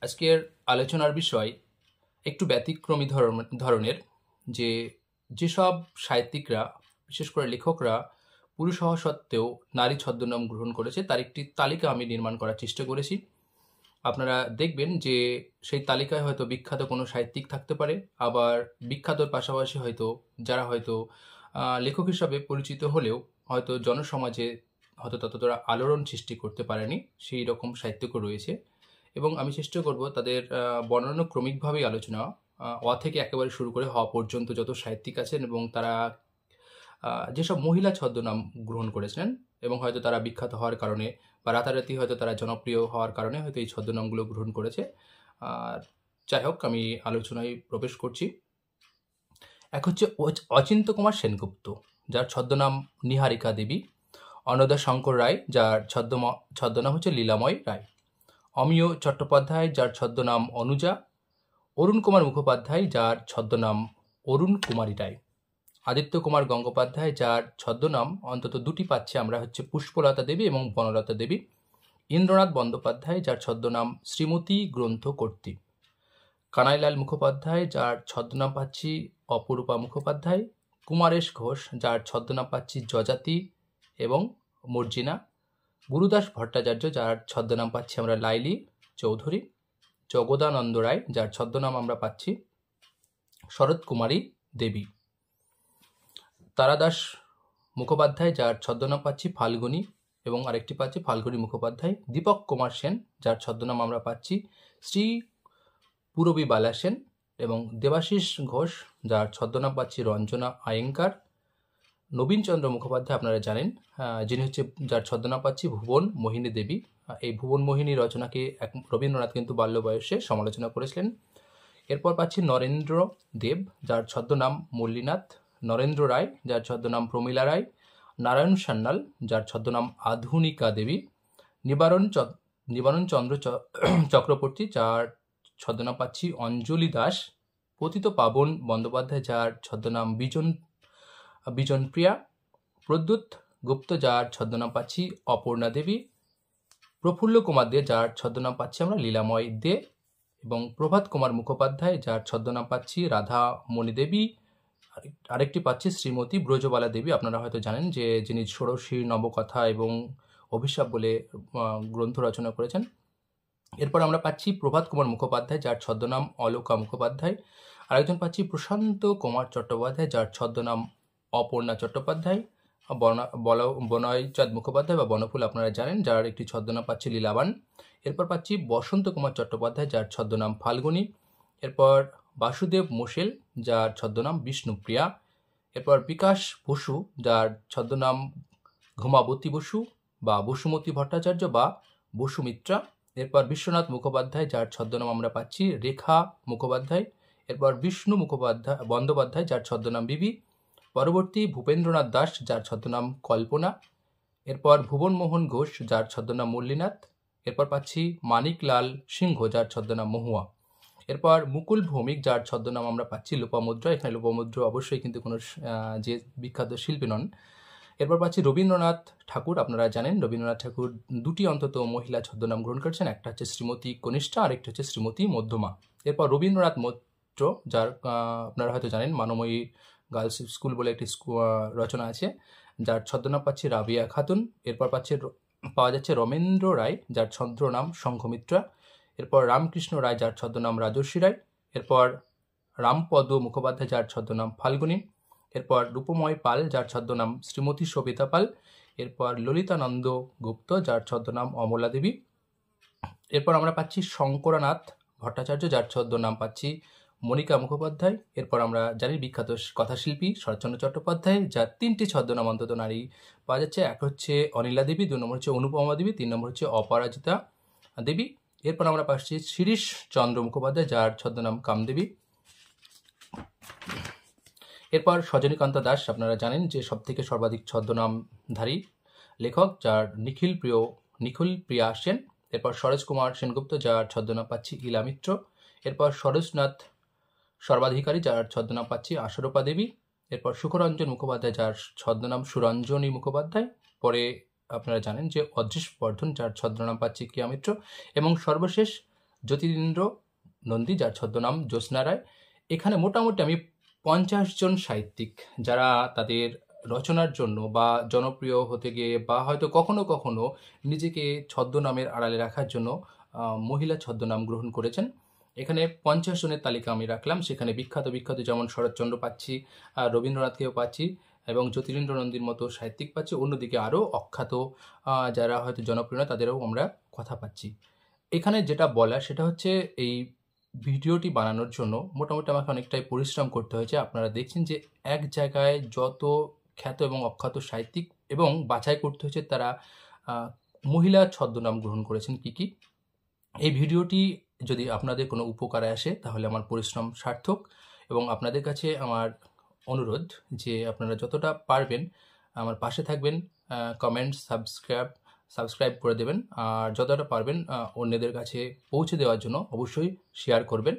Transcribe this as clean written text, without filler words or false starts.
আজকের আলোচনার বিষয় একটু ব্যতিক্রমী ধরনের যেসব সাহিত্যিকরা, বিশেষ করে লেখকরা পুরুষ হওয়া সত্ত্বেও নারী ছদ্মনাম গ্রহণ করেছে তার একটি তালিকা আমি নির্মাণ করার চেষ্টা করেছি। আপনারা দেখবেন যে সেই তালিকায় হয়তো বিখ্যাত কোনো সাহিত্যিক থাকতে পারে, আবার বিখ্যাতর পাশাপাশি হয়তো যারা হয়তো লেখক হিসাবে পরিচিত হলেও হয়তো জনসমাজে হয়তো ততটা আলোড়ন সৃষ্টি করতে পারেনি, সেই রকম সাহিত্যিকও রয়েছে। এবং আমি চেষ্টা করব তাদের বর্ণানুক্রমিকভাবেই আলোচনা, অ থেকে একেবারে শুরু করে হ পর্যন্ত যত সাহিত্যিক আছেন এবং তারা যেসব মহিলা ছদ্মনাম গ্রহণ করেছিলেন এবং হয়তো তারা বিখ্যাত হওয়ার কারণে বা রাতারাতি হয়তো তারা জনপ্রিয় হওয়ার কারণে হয়তো এই ছদ্মনামগুলো গ্রহণ করেছে। আর যাই হোক, আমি আলোচনায় প্রবেশ করছি। এক হচ্ছে অচিন্ত্য কুমার সেনগুপ্ত, যার ছদ্মনাম নিহারিকা দেবী। অন্নদা শঙ্কর রায়, যার ছদ্মনাম হচ্ছে লীলাময় রায়। অমিয় চট্টোপাধ্যায়, যার ছদ্মনাম অনুজা। অরুণ কুমার মুখোপাধ্যায়, যার ছদ্মনাম অরুণ কুমারী রায়। আদিত্য কুমার গঙ্গোপাধ্যায়, যার ছদ্মনাম অন্তত দুটি পাচ্ছে আমরা, হচ্ছে পুষ্পলতা দেবী এবং বনলতা দেবী। ইন্দ্রনাথ বন্দ্যোপাধ্যায়, যার ছদ্মনাম শ্রীমতী গ্রন্থকর্ত্রী। কানাইলাল মুখোপাধ্যায়, যার ছদ্মনাম পাচ্ছি অপরূপা মুখোপাধ্যায়। কুমারেশ ঘোষ, যার ছদ্মনাম পাচ্ছি যজাতি এবং মর্জিনা। গুরুদাস ভট্টাচার্য, যার ছদ্মনাম পাচ্ছি আমরা লাইলি চৌধুরী। জগদানন্দ রায়, যার ছদ্মনাম আমরা পাচ্ছি শরৎ কুমারী দেবী। তারাদাস মুখোপাধ্যায়, যার ছদ্মনাম পাচ্ছি ফাল্গুনী এবং আরেকটি পাচ্ছি ফাল্গুনী মুখোপাধ্যায়। দীপক কুমার সেন, যার ছদ্মনাম আমরা পাচ্ছি শ্রী পূরবী বালা সেন এবং দেবাশিস ঘোষ, যার ছদ্মনাম পাচ্ছি রঞ্জনা আয়েঙ্কার। নবীনচন্দ্র মুখোপাধ্যায় আপনারা জানেন, যিনি হচ্ছে যার ছদ্মনাম পাচ্ছি ভুবন মোহিনী দেবী। এই ভুবন মোহিনী রচনাকে রবীন্দ্রনাথ কিন্তু বাল্য বয়সে সমালোচনা করেছিলেন। এরপর পাচ্ছি নরেন্দ্র দেব, যার ছদ্মনাম মল্লীনাথ। নরেন্দ্র রায়, যার ছদ্মনাম প্রমীলা রায়। নারায়ণ সান্যাল, যার ছদ্মনাম আধুনিকা দেবী। নিবারণ চন্দ্র চক্রবর্তী, যার ছদ্মনাম পাচ্ছি অঞ্জলি দাস। পতিত পাবন বন্দ্যোপাধ্যায়, যার ছদ্মনাম বিজনপ্রিয়া। প্রদ্যুৎ গুপ্ত, যার ছদ্মনাম পাচ্ছি অপর্ণা দেবী। প্রফুল্ল কুমার দে, যার ছদ্মনাম পাচ্ছি আমরা লীলাময় দে এবং প্রভাত কুমার মুখোপাধ্যায়, যার ছদ্মনাম পাচ্ছি রাধা মণি দেবী। আরেকটি পাচ্ছি শ্রীমতী ব্রজবালা দেবী। আপনারা হয়তো জানেন যে যিনি ষোড়শী নবকথা এবং অভিশাপ বলে গ্রন্থ রচনা করেছেন। এরপর আমরা পাচ্ছি প্রভাত কুমার মুখোপাধ্যায়, যার ছদ্মনাম অলোকা মুখোপাধ্যায়। আরেকজন পাচ্ছি প্রশান্ত কুমার চট্টোপাধ্যায়, যার ছদ্মনাম অপর্ণা চট্টোপাধ্যায়। বনয়চাঁদ মুখোপাধ্যায় বা বনফুল আপনারা জানেন, যার একটি ছদ্মনাম পাচ্ছি লীলাবান। এরপর পাচ্ছি বসন্ত কুমার চট্টোপাধ্যায়, যার ছদ্মনাম ফাল্গুনী। এরপর বাসুদেব মোশেল, যার ছদ্মনাম বিষ্ণুপ্রিয়া। এরপর বিকাশ বসু, যার ছদ্মনাম ঘুমাবতী বসু বা বসুমতী ভট্টাচার্য বা বসুমিত্রা। এরপর বিশ্বনাথ মুখোপাধ্যায়, যার ছদ্মনাম আমরা পাচ্ছি রেখা মুখোপাধ্যায়। এরপর বিষ্ণু বন্দ্যোপাধ্যায়, যার ছদ্মনাম বিবি। পরবর্তী ভূপেন্দ্রনাথ দাস, যার ছদ্মনাম কল্পনা। এরপর ভুবনমোহন ঘোষ, যার ছদ্মনাম মল্লীনাথ। এরপর পাচ্ছি মানিকলাল সিংহ, যার ছদ্মনাম মহুয়া। এরপর মুকুল ভৌমিক, যার ছদ্মনাম আমরা পাচ্ছি লোপামুদ্রা। এখানে লোপামুদ্রা অবশ্যই কিন্তু কোনো যে বিখ্যাত শিল্পী নন। এরপর পাচ্ছি রবীন্দ্রনাথ ঠাকুর। আপনারা জানেন রবীন্দ্রনাথ ঠাকুর দুটি অন্তত মহিলা ছদ্মনাম গ্রহণ করেছেন, একটা হচ্ছে শ্রীমতী কনিষ্ঠা, আরেকটা হচ্ছে শ্রীমতী মধ্যমা। এরপর রবীন্দ্রনাথ মৈত্র, যার আপনারা হয়তো জানেন মানময়ী গার্লস স্কুল বলে একটি রচনা আছে, যার ছদ্মনাম পাচ্ছি রাবিয়া খাতুন। এরপর পাওয়া যাচ্ছে রমেন্দ্র রায়, যার ছদ্মনাম শঙ্খমিত্রা। এরপর রামকৃষ্ণ রায়, যার ছদ্মনাম রাজর্ষি রায়। এরপর রামপদ মুখোপাধ্যায়, যার ছদ্মনাম ফাল্গুনী। এরপর রূপময় পাল, যার ছদ্মনাম শ্রীমতী সবিতা পাল। এরপর ললিতানন্দ গুপ্ত, যার ছদ্মনাম অমলা দেবী। এরপর আমরা পাচ্ছি শঙ্করনাথ ভট্টাচার্য, যার ছদ্মনাম পাচ্ছি মনিকা মুখোপাধ্যায়। এরপর আমরা জানি বিখ্যাত কথাশিল্পী শরৎচন্দ্র চট্টোপাধ্যায়, যার তিনটি ছদ্মনাম অন্তত নারী পাওয়া যাচ্ছে। এক হচ্ছে অনিলা দেবী, 2 নম্বর হচ্ছে অনুপমা দেবী, 3 নম্বর হচ্ছে অপরাজিতা দেবী। এরপর আমরা পাচ্ছি শিরিষ চন্দ্র মুখোপাধ্যায়, যার ছদ্মনাম কামদেবী। এরপর সজনীকান্ত দাস, আপনারা জানেন যে সবথেকে সর্বাধিক ছদ্মনামধারী লেখক, যার নিখিল প্রিয়া সেন। এরপর সরোজ কুমার সেনগুপ্ত, যার ছদ্মনাম পাচ্ছি ইলা মিত্র। এরপর সরোজনাথ সর্বাধিকারী, যার ছদ্মনাম পাচ্ছি আশরূপা দেবী। এরপর সুখরঞ্জন মুখোপাধ্যায়, যার ছদ্মনাম সুরঞ্জনী মুখোপাধ্যায়। পরে আপনারা জানেন যে অদৃশ বর্ধন, যার ছদ্মনাম পাচ্ছি কিয়া মিত্র। এবং সর্বশেষ জ্যোতিরিন্দ্র নন্দী, যার ছদ্মনাম জ্যোৎস্না রায়। এখানে মোটামুটি আমি 50 জন সাহিত্যিক যারা তাদের রচনার জন্য বা জনপ্রিয় হতে গিয়ে বা হয়তো কখনো কখনো নিজেকে ছদ্মনামের আড়ালে রাখার জন্য মহিলা ছদ্মনাম গ্রহণ করেছেন। এখানে 50 জনের তালিকা আমি রাখলাম। সেখানে বিখ্যাত বিখ্যাত যেমন শরৎচন্দ্র পাচ্ছি, রবীন্দ্রনাথকেও পাচ্ছি এবং জ্যোতিরিন্দ্র নন্দীর মতো সাহিত্যিক পাচ্ছি। অন্যদিকে আরও অখ্যাত যারা হয়তো জনপ্রিয় না তাদেরও আমরা কথা পাচ্ছি। এখানে যেটা বলার সেটা হচ্ছে এই ভিডিওটি বানানোর জন্য মোটামুটি আমাকে অনেকটাই পরিশ্রম করতে হয়েছে। আপনারা দেখছেন যে এক জায়গায় যত খ্যাত এবং অখ্যাত সাহিত্যিক এবং বাছাই করতে হয়েছে তারা মহিলা ছদ্মনাম গ্রহণ করেছেন কি কি। এই ভিডিওটি যদি আপনাদের কোনো উপকারে আসে তাহলে আমার পরিশ্রম সার্থক এবং আপনাদের কাছে আমার অনুরোধ যে আপনারা যতটা পারবেন আমার পাশে থাকবেন, কমেন্ট, সাবস্ক্রাইব করে দেবেন আর যতটা পারবেন অন্যদের কাছে পৌঁছে দেওয়ার জন্য অবশ্যই শেয়ার করবেন।